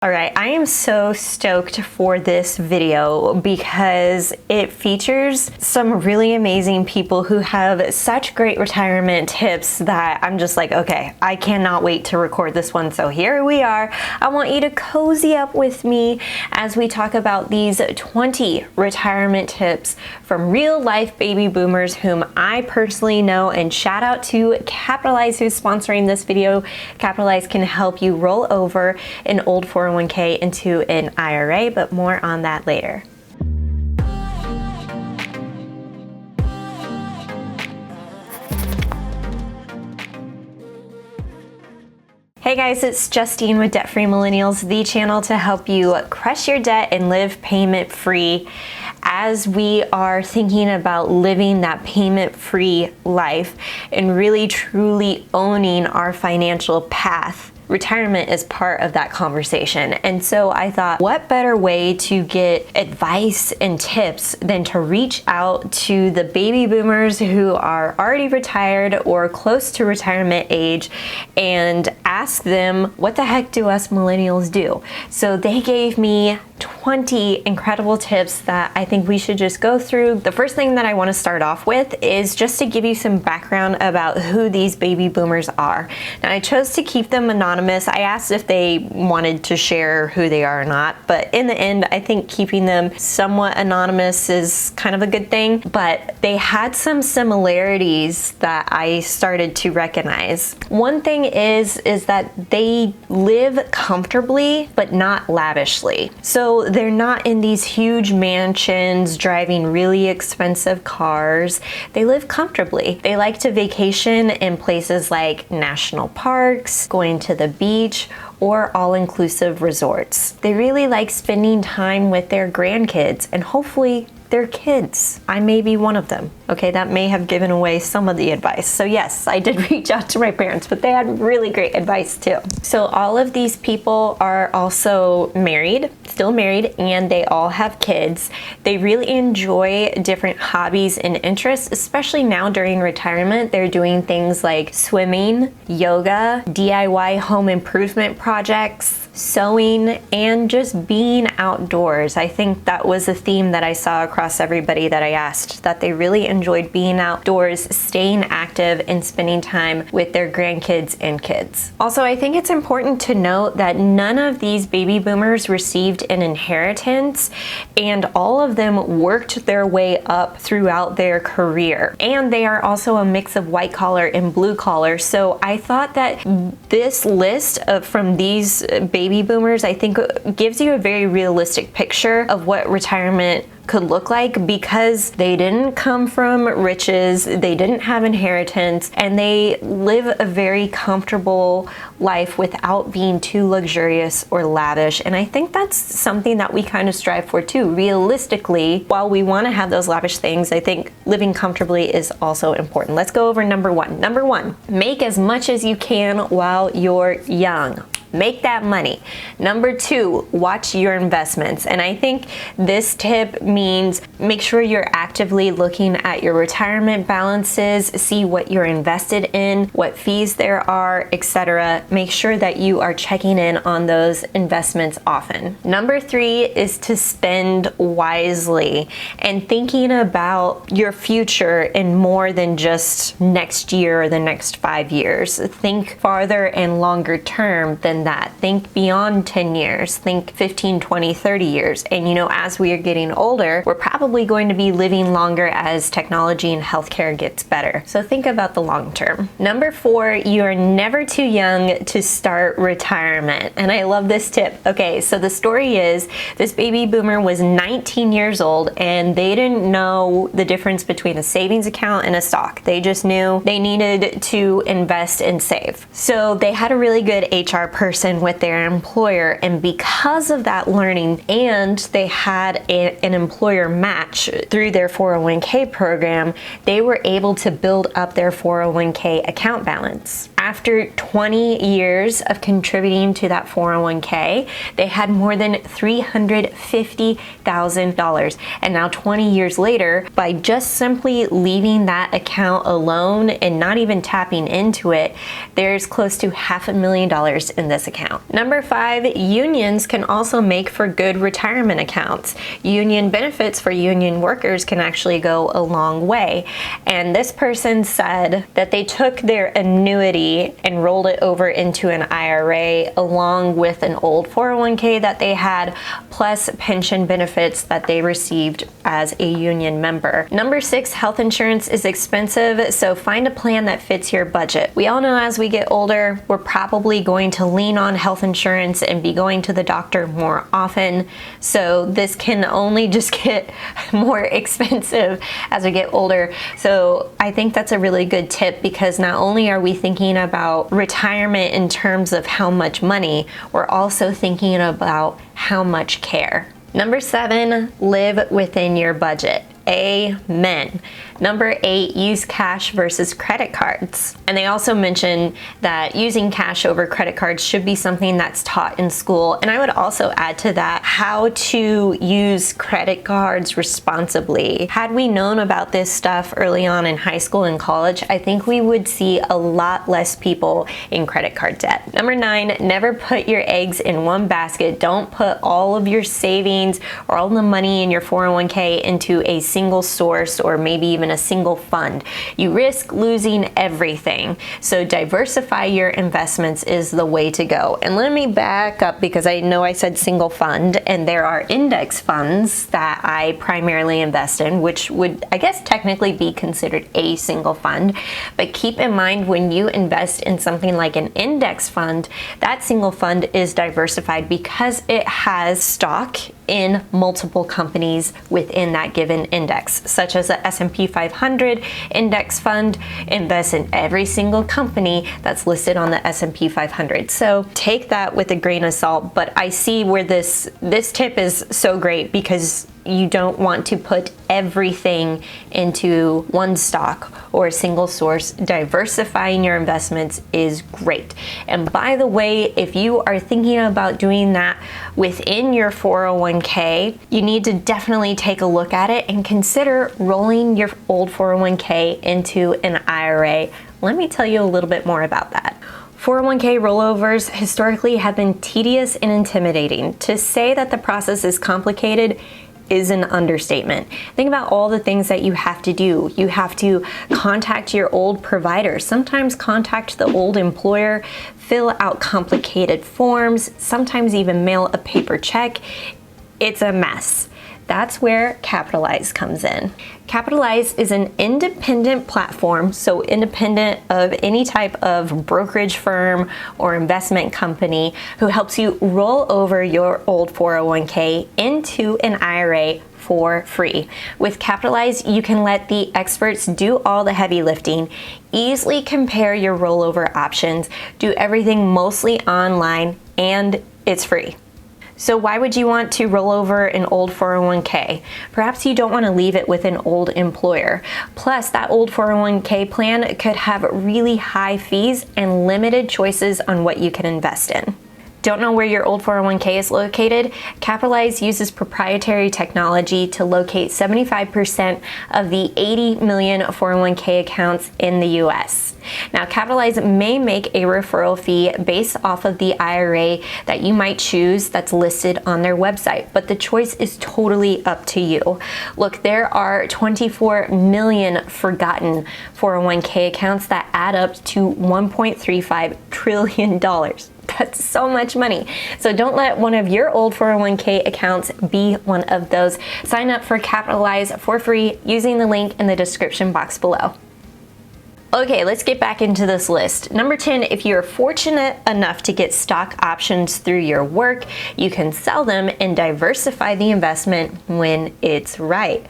All right, I am so stoked for this video because it features some really amazing people who have such great retirement tips that I'm just like, okay, I cannot wait to record this one. So here we are. I want you to cozy up with me as we talk about these 20 retirement tips from real life baby boomers whom I personally know, and shout out to Capitalize who's sponsoring this video. Capitalize can help you roll over an old 401k into an IRA, but more on that later. Hey guys, it's Justine with Debt Free Millennials, the channel to help you crush your debt and live payment free. As we are thinking about living that payment-free life and really truly owning our financial path, retirement is part of that conversation. And so I thought, what better way to get advice and tips than to reach out to the baby boomers who are already retired or close to retirement age and ask them, what the heck do us millennials do? So they gave me 20 incredible tips that I think we should just go through. The first thing that I want to start off with is just to give you some background about who these baby boomers are. Now, I chose to keep them anonymous. I asked if they wanted to share who they are or not, but in the end, I think keeping them somewhat anonymous is kind of a good thing. But they had some similarities that I started to recognize. One thing is that they live comfortably, but not lavishly. So they're not in these huge mansions driving really expensive cars. They live comfortably. They like to vacation in places like national parks, going to the beach, or all-inclusive resorts. They really like spending time with their grandkids and hopefully their kids. I may be one of them. Okay, that may have given away some of the advice. So yes, I did reach out to my parents, but they had really great advice too. So all of these people are also married, still married, and they all have kids. They really enjoy different hobbies and interests, especially now during retirement. They're doing things like swimming, yoga, DIY home improvement projects, sewing, and just being outdoors. I think that was a theme that I saw across everybody that I asked, that they really enjoyed being outdoors, staying active, and spending time with their grandkids and kids. Also, I think it's important to note that none of these baby boomers received an inheritance, and all of them worked their way up throughout their career. And they are also a mix of white collar and blue collar. So I thought that this list from these baby boomers, I think, gives you a very realistic picture of what retirement could look like, because they didn't come from riches, they didn't have inheritance, and they live a very comfortable life without being too luxurious or lavish. And I think that's something that we kind of strive for too. Realistically, while we want to have those lavish things, I think living comfortably is also important. Let's go over number one. Number one, make as much as you can while you're young. Make that money. Number two, watch your investments. And I think this tip means make sure you're actively looking at your retirement balances, see what you're invested in, what fees there are, etc. Make sure that you are checking in on those investments often. Number three is to spend wisely and thinking about your future in more than just next year or the next 5 years. Think farther and longer term than that. Think beyond 10 years, think 15, 20, 30 years. And you know, as we are getting older, we're probably going to be living longer as technology and healthcare gets better. So think about the long term. Number four, you're never too young to start retirement. And I love this tip. Okay, so the story is this baby boomer was 19 years old and they didn't know the difference between a savings account and a stock. They just knew they needed to invest and save. So they had a really good HR person with their employer, and because of that learning, and they had an employer match through their 401k program, they were able to build up their 401k account balance. after 20 years of contributing to that 401k, they had more than $350,000. And now 20 years later, by just simply leaving that account alone and not even tapping into it, there's close to $500,000 in this account. Number 5, unions can also make for good retirement accounts. Union benefits for union workers can actually go a long way. And this person said that they took their annuity and rolled it over into an IRA along with an old 401k that they had, plus pension benefits that they received as a union member. Number 6, health insurance is expensive, so find a plan that fits your budget. We all know as we get older, we're probably going to lean on health insurance and be going to the doctor more often, so this can only just get more expensive as we get older. So I think that's a really good tip, because not only are we thinking about retirement in terms of how much money, we're also thinking about how much care. Number 7, live within your budget. Amen. Number 8, use cash versus credit cards. And they also mention that using cash over credit cards should be something that's taught in school. And I would also add to that how to use credit cards responsibly. Had we known about this stuff early on in high school and college, I think we would see a lot less people in credit card debt. Number 9, never put your eggs in one basket. Don't put all of your savings or all the money in your 401k into a single source or maybe even a single fund. You risk losing everything. So diversify your investments is the way to go. And let me back up, because I know I said single fund, and there are index funds that I primarily invest in, which would, I guess, technically be considered a single fund. But keep in mind, when you invest in something like an index fund, that single fund is diversified because it has stock in multiple companies within that given index, such as the S&P 500 index fund invests in every single company that's listed on the S&P 500. So take that with a grain of salt, but I see where this tip is so great, because you don't want to put everything into one stock or a single source. Diversifying your investments is great. And by the way, if you are thinking about doing that within your 401k, you need to definitely take a look at it and consider rolling your old 401k into an IRA. Let me tell you a little bit more about that. 401k rollovers historically have been tedious and intimidating. To say that the process is complicated is an understatement. Think about all the things that you have to do. You have to contact your old provider, sometimes contact the old employer, fill out complicated forms, sometimes even mail a paper check. It's a mess. That's where Capitalize comes in. Capitalize is an independent platform, so independent of any type of brokerage firm or investment company, who helps you roll over your old 401k into an IRA for free. With Capitalize, you can let the experts do all the heavy lifting, easily compare your rollover options, do everything mostly online, and it's free. So why would you want to roll over an old 401k? Perhaps you don't want to leave it with an old employer. Plus, that old 401k plan could have really high fees and limited choices on what you can invest in. Don't know where your old 401k is located? Capitalize uses proprietary technology to locate 75% of the 80 million 401k accounts in the US. Now, Capitalize may make a referral fee based off of the IRA that you might choose that's listed on their website, but the choice is totally up to you. Look, there are 24 million forgotten 401k accounts that add up to $1.35 trillion. That's so much money. So don't let one of your old 401k accounts be one of those. Sign up for Capitalize for free using the link in the description box below. Okay, let's get back into this list. Number 10, if you're fortunate enough to get stock options through your work, you can sell them and diversify the investment when it's right.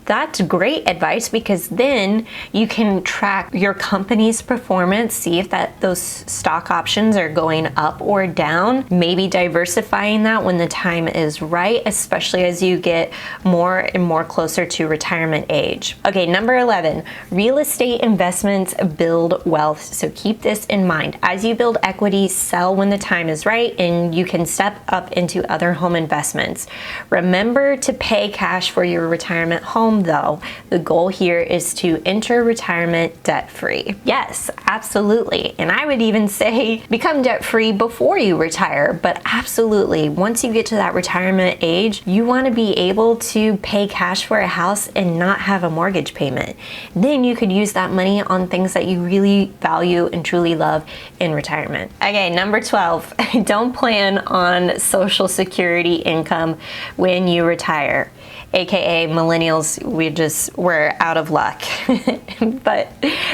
that's great advice, because then you can track your company's performance, see if those stock options are going up or down, maybe diversifying that when the time is right, especially as you get more and more closer to retirement age. Okay, number 11, real estate investments build wealth. So keep this in mind. As you build equity, sell when the time is right, and you can step up into other home investments. Remember to pay cash for your retirement home though. The goal here is to enter retirement debt-free. Yes, absolutely. And I would even say become debt-free before you retire, but absolutely, once you get to that retirement age, you want to be able to pay cash for a house and not have a mortgage payment. Then you could use that money on things that you really value and truly love in retirement. Okay, number 12, don't plan on Social Security income when you retire. AKA millennials, we're out of luck. But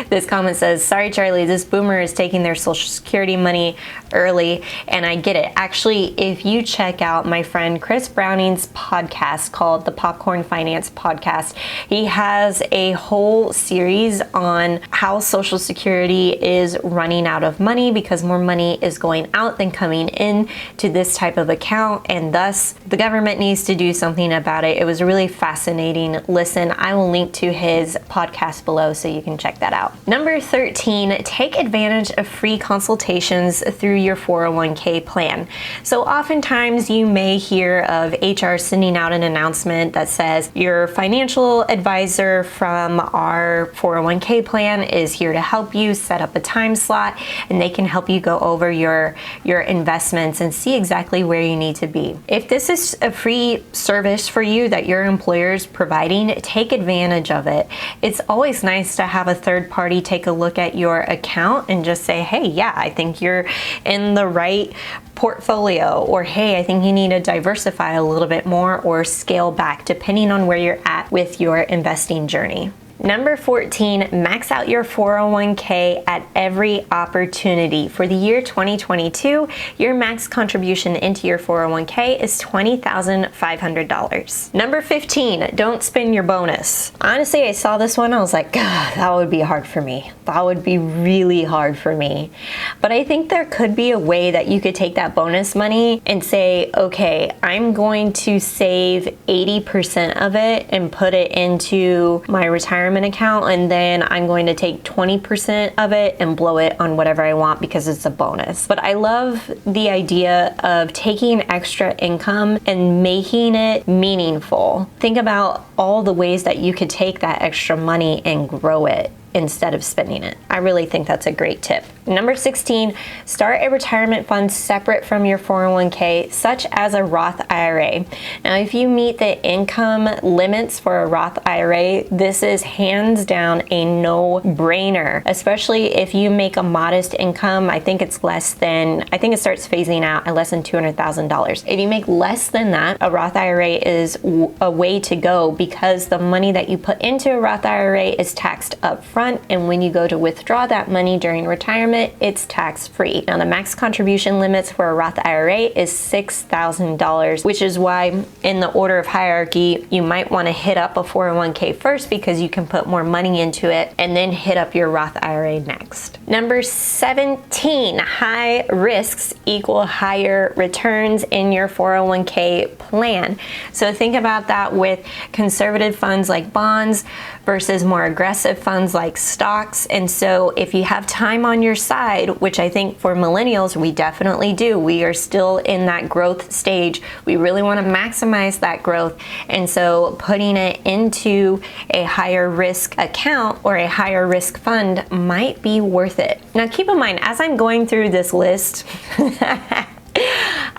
this comment says, sorry Charlie, this boomer is taking their Social Security money early, and I get it. Actually, if you check out my friend Chris Browning's podcast called the Popcorn Finance Podcast, he has a whole series on how Social Security is running out of money because more money is going out than coming in to this type of account, and thus the government needs to do something about it. It was a really fascinating listen. I will link to his podcast below so you can check that out. Number 13, take advantage of free consultations through your 401k plan. So oftentimes you may hear of HR sending out an announcement that says your financial advisor from our 401k plan is here to help you set up a time slot, and they can help you go over your investments and see exactly where you need to be. If this is a free service for you that your employer is providing, take advantage of it. It's always nice to have a third party take a look at your account and just say, hey, yeah, I think you're in the right portfolio, or hey, I think you need to diversify a little bit more or scale back depending on where you're at with your investing journey. Number 14, max out your 401k at every opportunity. For the year 2022, your max contribution into your 401k is $20,500. Number 15, don't spend your bonus. Honestly, I saw this one, I was like, God, that would be hard for me. That would be really hard for me. But I think there could be a way that you could take that bonus money and say, okay, I'm going to save 80% of it and put it into my retirement account, and then I'm going to take 20% of it and blow it on whatever I want because it's a bonus. But I love the idea of taking extra income and making it meaningful. Think about all the ways that you could take that extra money and grow it instead of spending it. I really think that's a great tip. Number 16, start a retirement fund separate from your 401k, such as a Roth IRA. Now, if you meet the income limits for a Roth IRA, this is hands down a no-brainer, especially if you make a modest income. I think it starts phasing out at less than $200,000. If you make less than that, a Roth IRA is a way to go, because the money that you put into a Roth IRA is taxed up front, and when you go to withdraw that money during retirement, it's tax-free. Now, the max contribution limits for a Roth IRA is $6,000, which is why in the order of hierarchy, you might want to hit up a 401k first, because you can put more money into it, and then hit up your Roth IRA next. Number 17, high risks equal higher returns in your 401k plan. So think about that with conservative funds like bonds versus more aggressive funds like stocks. And so if you have time on your side, which I think for millennials, we definitely do, we are still in that growth stage. We really want to maximize that growth. And so putting it into a higher risk account or a higher risk fund might be worth it. Now, keep in mind, as I'm going through this list,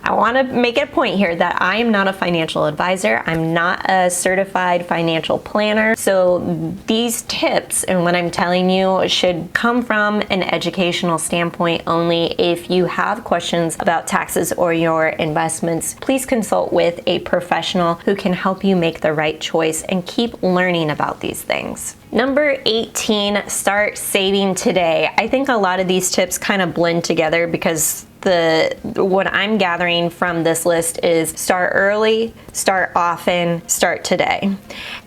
I want to make it a point here that I am not a financial advisor. I'm not a certified financial planner. So these tips and what I'm telling you should come from an educational standpoint only. If you have questions about taxes or your investments, please consult with a professional who can help you make the right choice and keep learning about these things. Number 18, start saving today. I think a lot of these tips kind of blend together because what I'm gathering from this list is start early, start often, start today.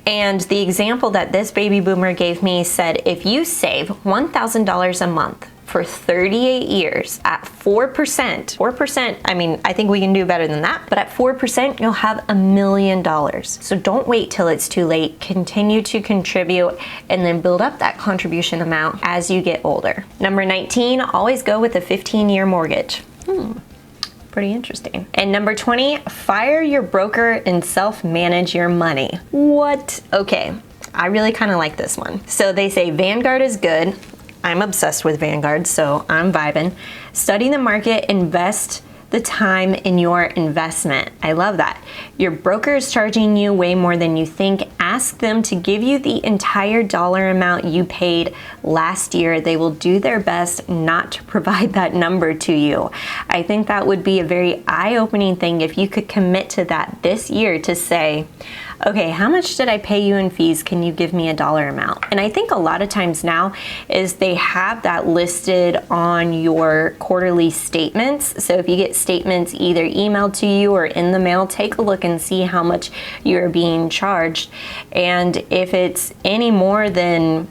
And the example that this baby boomer gave me said, if you save $1,000 a month for 38 years at 4%, I mean, I think we can do better than that, but at 4%, you'll have $1 million. So don't wait till it's too late. Continue to contribute and then build up that contribution amount as you get older. Number 19, always go with a 15-year mortgage. Pretty interesting. And number 20, fire your broker and self-manage your money. What? Okay, I really kind of like this one. So they say Vanguard is good. I'm obsessed with Vanguard, so I'm vibing. Study the market, invest the time in your investment. I love that. Your broker is charging you way more than you think. Ask them to give you the entire dollar amount you paid last year. They will do their best not to provide that number to you. I think that would be a very eye-opening thing if you could commit to that this year to say, okay, how much did I pay you in fees? Can you give me a dollar amount? And I think a lot of times now is they have that listed on your quarterly statements. So if you get statements either emailed to you or in the mail, take a look and see how much you're being charged. And if it's any more than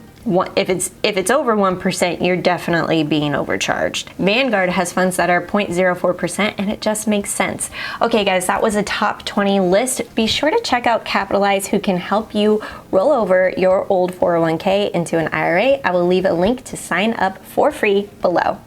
if it's over 1%, you're definitely being overcharged. Vanguard has funds that are 0.04%, and it just makes sense. Okay, guys, that was a top 20 list. Be sure to check out Capitalize, who can help you roll over your old 401k into an IRA. I will leave a link to sign up for free below.